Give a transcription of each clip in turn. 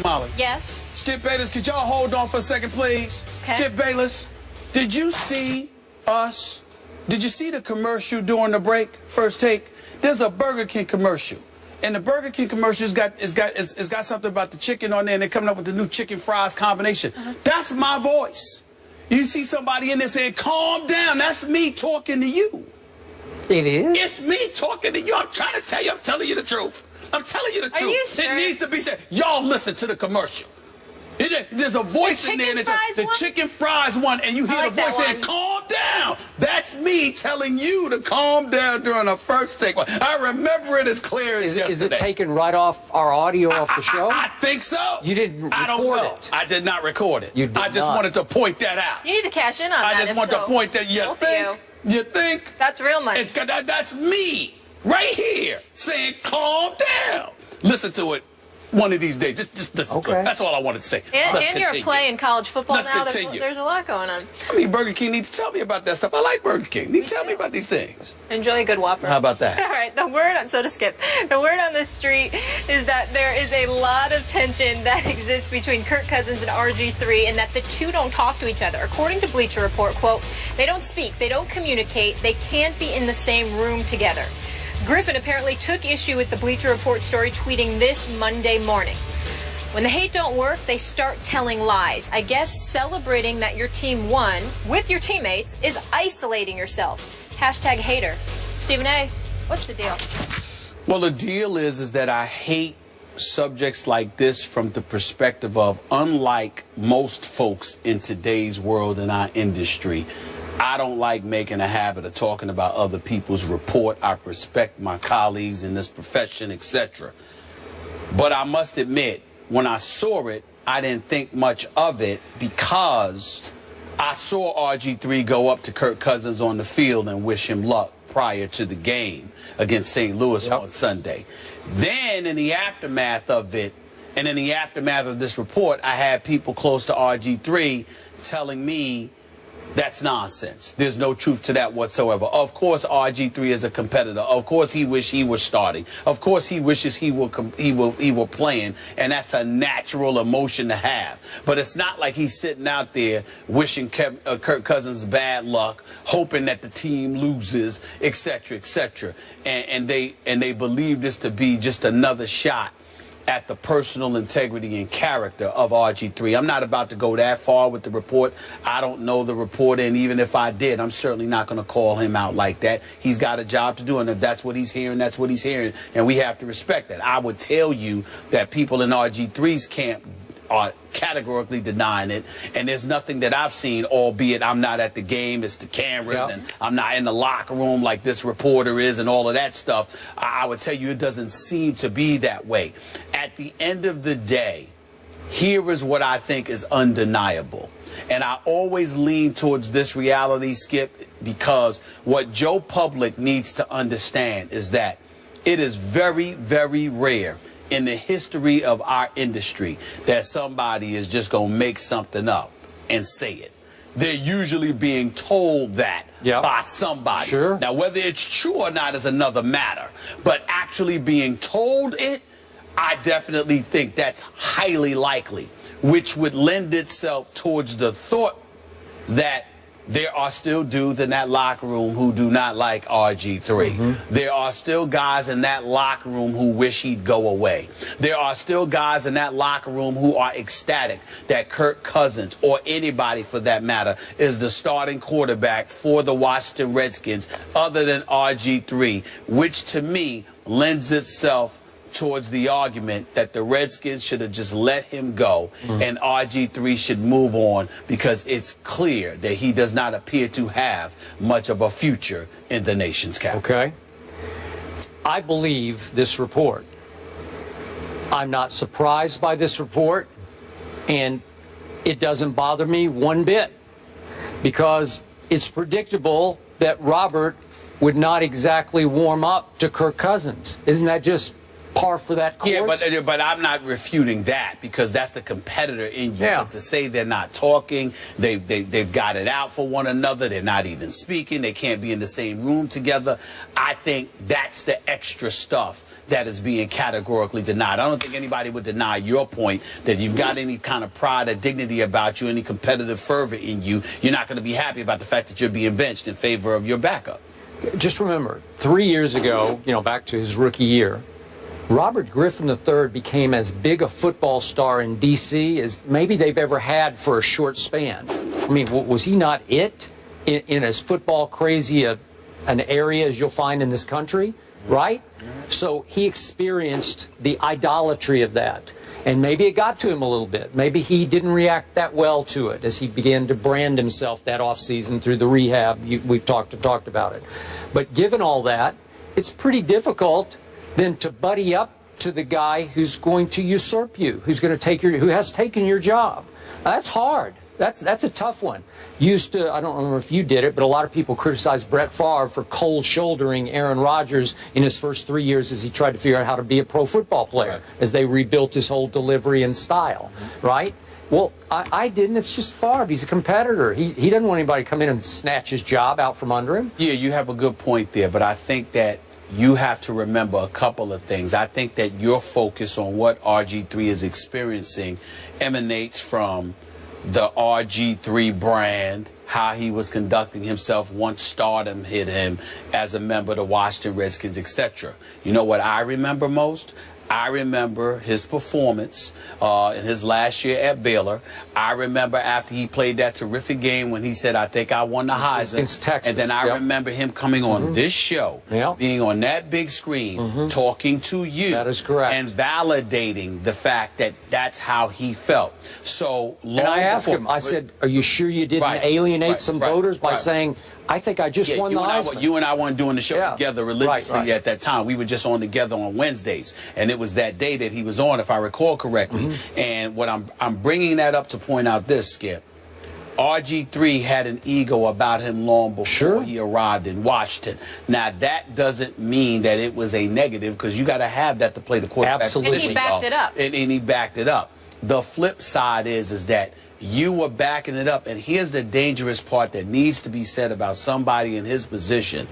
Molly. Yes. Skip Bayless, could y'all hold on for a second, please? Okay. Skip Bayless, did you see us? Did you see the commercial during the break? First take. There's a Burger King commercial. And the Burger King commercial has got something about the chicken on there, and they're coming up with the new chicken fries combination. That's my voice. You see somebody in there saying, calm down. That's me talking to you. It is? It's me talking to you. I'm trying to tell you. I'm telling you the truth. I'm telling you the truth. Are you sure? It needs to be said. Y'all listen to the commercial. There's a voice in there. The chicken fries one, and you hear the voice saying, calm down. That's me telling you to calm down during a first take. I remember it as clear as yesterday. Is it taken right off our audio off the show? I think so. You didn't record it? I don't know. I did not record it. You did I just wanted to point that out. You need to cash in on that. I just want to point that. You think? That's real money. That's me right here saying, calm down. Listen to it. One of these days, just listen to it. That's all I wanted to say. And you're playing college football now. There's a lot going on. I mean, Burger King need to tell me about that stuff. I like Burger King. Need to tell me about these things. Enjoy a good Whopper. How about that? All right. The word on the street is that there is a lot of tension that exists between Kirk Cousins and Rg3, and that the two don't talk to each other. According to Bleacher Report, quote, they don't speak, they don't communicate, they can't be in the same room together. Griffin apparently took issue with the Bleacher Report story, tweeting this Monday morning. When the hate don't work, they start telling lies. I guess celebrating that your team won with your teammates is isolating yourself. Hashtag hater. Stephen A., what's the deal? Well, the deal is that I hate subjects like this from the perspective of, unlike most folks in today's world in our industry, I don't like making a habit of talking about other people's report. I respect my colleagues in this profession, etc. But I must admit, when I saw it, I didn't think much of it because I saw Rg3 go up to Kirk Cousins on the field and wish him luck prior to the game against St. Louis on Sunday. Then in the aftermath of it, and in the aftermath of this report, I had people close to Rg3 telling me that's nonsense. There's no truth to that whatsoever. Of course, Rg3 is a competitor. Of course, he wishes he was starting. Of course, he wishes he were playing, and that's a natural emotion to have. But it's not like he's sitting out there wishing Kirk Cousins bad luck, hoping that the team loses, etc., etc. And they believe this to be just another shot at the personal integrity and character of Rg3. I'm not about to go that far with the report. I don't know the reporter, and even if I did, I'm certainly not going to call him out like that. He's got a job to do, and if that's what he's hearing, that's what he's hearing, and we have to respect that. I would tell you that people in Rg3's camp are categorically denying it, and there's nothing that I've seen, albeit I'm not at the game, it's the cameras, and I'm not in the locker room like this reporter is and all of that stuff. I would tell you it doesn't seem to be that way. At the end of the day, here is what I think is undeniable. And I always lean towards this reality, Skip, because what Joe Public needs to understand is that it is very, very rare in the history of our industry that somebody is just going to make something up and say it. They're usually being told that by somebody. Now, whether it's true or not is another matter. But actually being told it, I definitely think that's highly likely, which would lend itself towards the thought that there are still dudes in that locker room who do not like Rg3. There are still guys in that locker room who wish he'd go away. There are still guys in that locker room who are ecstatic that Kirk Cousins, or anybody for that matter, is the starting quarterback for the Washington Redskins other than Rg3, which to me lends itself towards the argument that the Redskins should have just let him go and Rg3 should move on, because it's clear that he does not appear to have much of a future in the nation's capital. Okay. I believe this report. I'm not surprised by this report, and it doesn't bother me one bit, because it's predictable that Robert would not exactly warm up to Kirk Cousins. Isn't that just par for that course. Yeah, but I'm not refuting that, because that's the competitor in you. Yeah. But to say they're not talking, they've got it out for one another, they're not even speaking, they can't be in the same room together, I think that's the extra stuff that is being categorically denied. I don't think anybody would deny your point that you've got any kind of pride or dignity about you, any competitive fervor in you. You're not going to be happy about the fact that you're being benched in favor of your backup. Just remember, 3 years ago, back to his rookie year, Robert Griffin III became as big a football star in D.C. as maybe they've ever had for a short span. I mean, was he not it in as football crazy an area as you'll find in this country, right? So he experienced the idolatry of that. And maybe it got to him a little bit. Maybe he didn't react that well to it as he began to brand himself that offseason through the rehab. We've talked about it. But given all that, it's pretty difficult then to buddy up to the guy who's going to usurp you, who has taken your job. That's hard. That's a tough one. I don't remember if you did it, but a lot of people criticized Brett Favre for cold shouldering Aaron Rodgers in his first 3 years as he tried to figure out how to be a pro football player, right, as they rebuilt his whole delivery and style, right? Well, I didn't. It's just Favre. He's a competitor. He doesn't want anybody to come in and snatch his job out from under him. Yeah, you have a good point there, but I think that you have to remember a couple of things. I think that your focus on what RG3 is experiencing emanates from the RG3 brand, how he was conducting himself once stardom hit him as a member of the Washington Redskins, etc. You know what I remember most? I remember his performance in his last year at Baylor. I remember after he played that terrific game when he said, I think I won the Heisman. Against Texas. And then I remember him coming on this show, being on that big screen, talking to you. That is correct. And validating the fact that that's how he felt. So long and I asked before, him, I said, are you sure you didn't alienate some voters by saying, I think I just won the Heisman? You and I weren't doing the show together religiously at that time. We were just on together on Wednesdays, and it was that day that he was on, if I recall correctly. And what I'm bringing that up to point out this, Skip. RG3 had an ego about him long before he arrived in Washington. Now, that doesn't mean that it was a negative, because you got to have that to play the quarterback. Absolutely. And he backed it up. And he backed it up. The flip side is that you were backing it up. And here's the dangerous part that needs to be said about somebody in his position.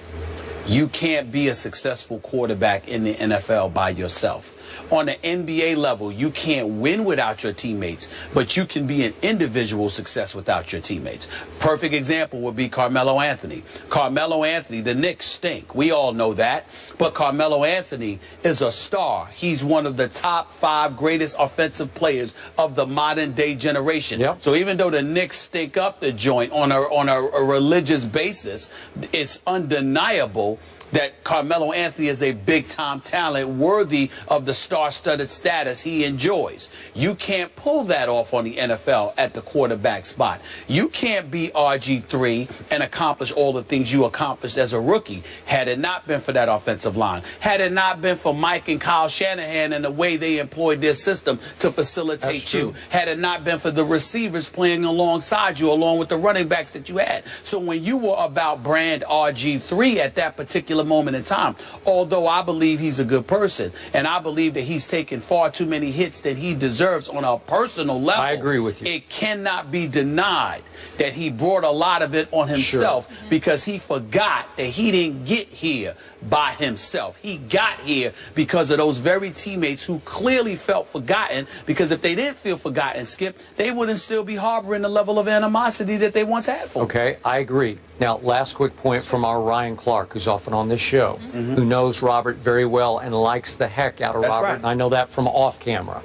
You can't be a successful quarterback in the NFL by yourself. On the NBA level, you can't win without your teammates, but you can be an individual success without your teammates. Perfect example would be Carmelo Anthony. Carmelo Anthony, the Knicks stink. We all know that. But Carmelo Anthony is a star. He's one of the top 5 greatest offensive players of the modern day generation. So even though the Knicks stink up the joint on a religious basis, it's undeniable that Carmelo Anthony is a big-time talent worthy of the star-studded status he enjoys. You can't pull that off on the NFL at the quarterback spot. You can't be RG3 and accomplish all the things you accomplished as a rookie had it not been for that offensive line. Had it not been for Mike and Kyle Shanahan and the way they employed their system to facilitate you. Had it not been for the receivers playing alongside you, along with the running backs that you had. So when you were about brand RG3 at that particular moment in time, although I believe he's a good person and I believe that he's taken far too many hits that he deserves on a personal level, I agree with you. It cannot be denied that he brought a lot of it on himself because he forgot that he didn't get here by himself. He got here because of those very teammates who clearly felt forgotten, because if they didn't feel forgotten, Skip, they wouldn't still be harboring the level of animosity that they once had for him. Okay, I agree. Now, last quick point from our Ryan Clark, who's often on this show, who knows Robert very well and likes the heck out of Robert. And I know that from off camera.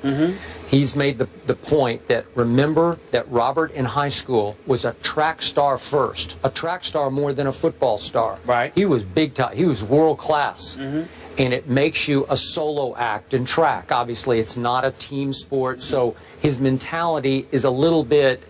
He's made the point that, remember that Robert in high school was a track star first, a track star more than a football star. He was big time. He was world class. And it makes you a solo act in track. Obviously, it's not a team sport, so his mentality is a little bit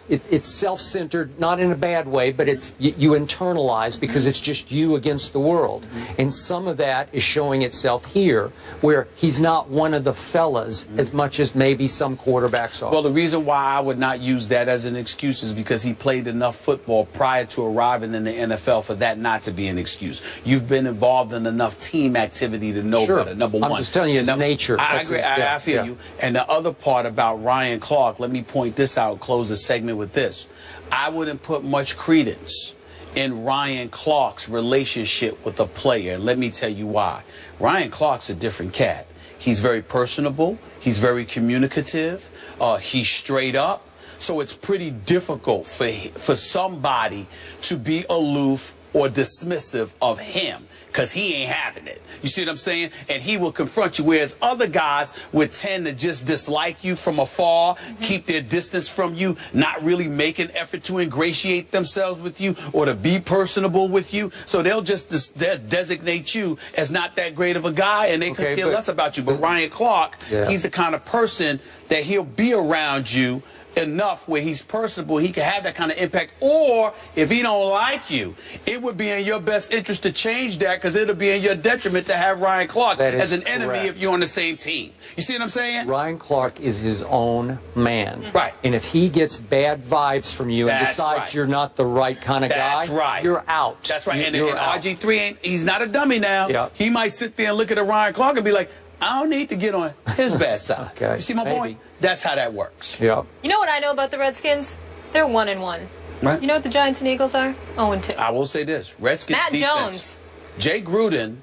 it's self-centered, not in a bad way, but it's you internalize because it's just you against the world. And some of that is showing itself here, where he's not one of the fellas as much as maybe some quarterbacks are. Well, the reason why I would not use that as an excuse is because he played enough football prior to arriving in the NFL for that not to be an excuse. You've been involved in enough team activity to know better, number one. I'm just telling you his nature. I agree. I feel you. And the other part about Ryan Clark, let me point this out and close the segment with this. I wouldn't put much credence in Ryan Clark's relationship with a player. And let me tell you why. Ryan Clark's a different cat. He's very personable. He's very communicative. He's straight up. So it's pretty difficult for somebody to be aloof or dismissive of him because he ain't having it. You see what I'm saying? And he will confront you, whereas other guys would tend to just dislike you from afar, keep their distance from you, not really make an effort to ingratiate themselves with you or to be personable with you. So they'll just designate you as not that great of a guy, and they could care less about you. But Ryan Clark, he's the kind of person that he'll be around you enough where he's personable, he can have that kind of impact. Or if he don't like you, it would be in your best interest to change that, because it'll be in your detriment to have Ryan Clark as an enemy if you're on the same team. You see what I'm saying? Ryan Clark is his own man. Right. And if he gets bad vibes from you and decides you're not the right kind of guy, you're out. That's right. And Rg3 he's not a dummy now. Yeah. He might sit there and look at a Ryan Clark and be like, I don't need to get on his bad side. You see my point? That's how that works. Yeah. You know what I know about the Redskins? They're 1-1. Right. You know what the Giants and Eagles are? 0-2. I will say this. Redskins Matt defense, Jones. Jay Gruden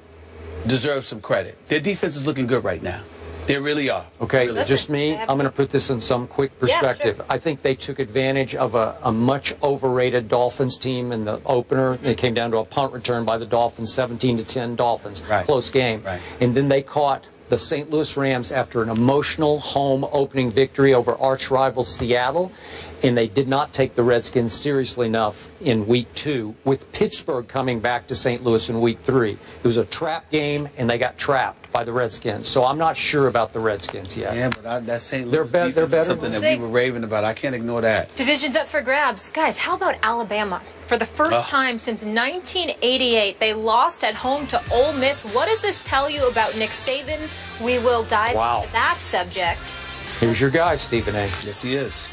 deserves some credit. Their defense is looking good right now. They really are. Okay, really just me. I'm going to put this in some quick perspective. Yeah, sure. I think they took advantage of a much overrated Dolphins team in the opener. It came down to a punt return by the Dolphins, 17-10 Dolphins. Right. Close game. Right. And then they caught the St. Louis Rams after an emotional home opening victory over arch rival Seattle, and they did not take the Redskins seriously enough in Week 2, with Pittsburgh coming back to St. Louis in Week 3. It was a trap game, and they got trapped by the Redskins. So I'm not sure about the Redskins yet. Yeah, but that St. Louis defense they're better. is something that we were raving about. I can't ignore that. Division's up for grabs. Guys, how about Alabama? For the first time since 1988, they lost at home to Ole Miss. What does this tell you about Nick Saban? We will dive into that subject. Here's your guy, Stephen A. Yes, he is.